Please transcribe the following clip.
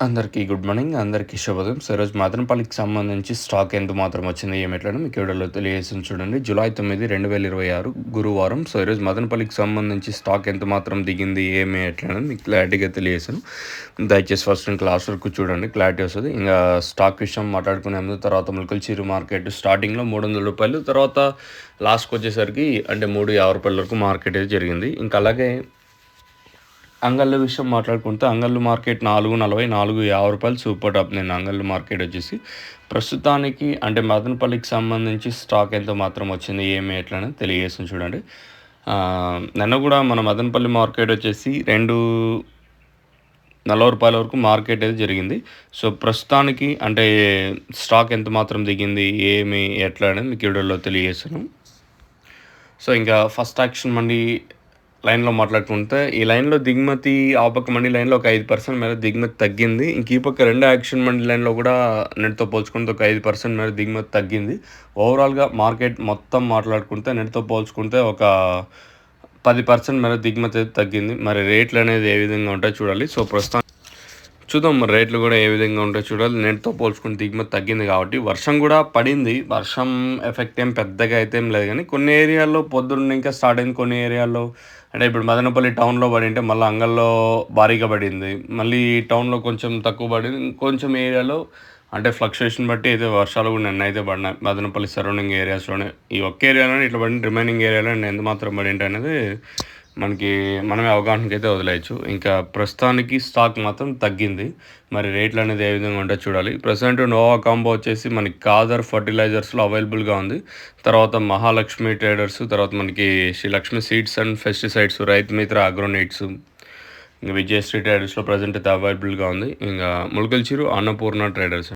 అందరికీ good morning. అందరికీ శుభోదయం. సో, ఈరోజు మదనపల్లికి సంబంధించి స్టాక్ ఎంత మాత్రం వచ్చింది, ఏమిట్లని మీకు వీడియోలో తెలియజేసాను చూడండి. జూలై 9, 2026 గురువారం. సో, ఈరోజు మదనపల్లికి సంబంధించి స్టాక్ ఎంత మాత్రం దిగింది, ఏమి ఎట్లని మీకు క్లారిటీగా తెలియజేసాను. దయచేసి ఫస్ట్ నుంచి లాస్ట్ వరకు చూడండి, క్లారిటీ వస్తుంది. ఇంకా స్టాక్ విషయం మాట్లాడుకునే ముందు తర్వాత ములకల్చీరు మార్కెట్ స్టార్టింగ్లో ₹300, తర్వాత లాస్ట్కి వచ్చేసరికి అంటే ₹350 వరకు మార్కెట్ అయితే జరిగింది. ఇంకా అలాగే అంగళ్ళ విషయం మాట్లాడుకుంటే అంగళ్ళు మార్కెట్ ₹4.40, ₹4.50 సూపర్ టాప్. నేను అంగళ్ళు మార్కెట్ వచ్చేసి ప్రస్తుతానికి అంటే మదనపల్లికి సంబంధించి స్టాక్ ఎంత మాత్రం వచ్చింది, ఏమి ఎట్లని తెలియజేస్తుంది చూడండి. నిన్న కూడా మన మదనపల్లి మార్కెట్ వచ్చేసి ₹2.40 వరకు మార్కెట్ అయితే జరిగింది. సో, ప్రస్తుతానికి అంటే స్టాక్ ఎంత మాత్రం దిగింది, ఏమి ఎట్లా అనేది మీకు వీడియోలో తెలియజేస్తాను. సో, ఇంకా ఫస్ట్ యాక్షన్ మండి లైన్లో మాట్లాడుకుంటే ఈ లైన్లో దిగుమతి ఆ పక్క మండి లైన్లో ఒక 5% మేర దిగుమతి తగ్గింది. ఇంక ఈ పక్క రెండు యాక్షన్ మండి లైన్లో కూడా నెట్తో పోల్చుకుంటే ఒక 5% మేర దిగుమతి తగ్గింది. ఓవరాల్గా మార్కెట్ మొత్తం మాట్లాడుకుంటే నెట్తో పోల్చుకుంటే ఒక 10% మేర దిగుమతి అయితే తగ్గింది. మరి రేట్లు అనేది ఏ విధంగా ఉంటాయో చూడాలి. సో, ప్రస్తుతం చూద్దాం మరి రేట్లు కూడా ఏ విధంగా ఉంటాయో చూడాలి. నెట్తో పోల్చుకుని దిగుమతి తగ్గింది కాబట్టి వర్షం కూడా పడింది. వర్షం ఎఫెక్ట్ ఏం పెద్దగా అయితే ఏం లేదు, కానీ కొన్ని ఏరియాల్లో పొద్దున్న ఇంకా స్టార్ట్ అయింది. కొన్ని ఏరియాల్లో అంటే ఇప్పుడు మదనపల్లి టౌన్లో పడింటే మళ్ళీ అంగల్లో భారీగా పడింది. మళ్ళీ టౌన్లో కొంచెం తక్కువ పడింది. కొంచెం ఏరియాలో అంటే ఫ్లక్చుయేషన్ బట్టి అయితే వర్షాలు కూడా నిన్న అయితే పడినాయి. మదనపల్లి సరౌండింగ్ ఏరియాస్లోనే ఈ ఒక్క ఏరియాలోనే ఇట్లా పడిన, రిమైనింగ్ ఏరియాలో ఎంత మాత్రం పడింటి అనేది మనమే అవగాహనకి అయితే వదిలేయచ్చు. ఇంకా ప్రస్తుతానికి స్టాక్ మాత్రం తగ్గింది. మరి రేట్లు అనేది ఏ విధంగా ఉంటుందో చూడాలి. ప్రజెంట్ నోవా కాంబో వచ్చేసి మనకి కాదర్ ఫర్టిలైజర్స్లో అవైలబుల్గా ఉంది. తర్వాత మహాలక్ష్మి ట్రేడర్స్, తర్వాత మనకి Sri Lakshmi seeds and pesticides, Rythu Mitra అగ్రోనైట్స్, ఇంకా విజయశ్రీ ట్రేడర్స్లో ప్రజెంట్ అయితే అవైలబుల్గా ఉంది. ఇంకా ములకల్చీరు అన్నపూర్ణ ట్రేడర్స్.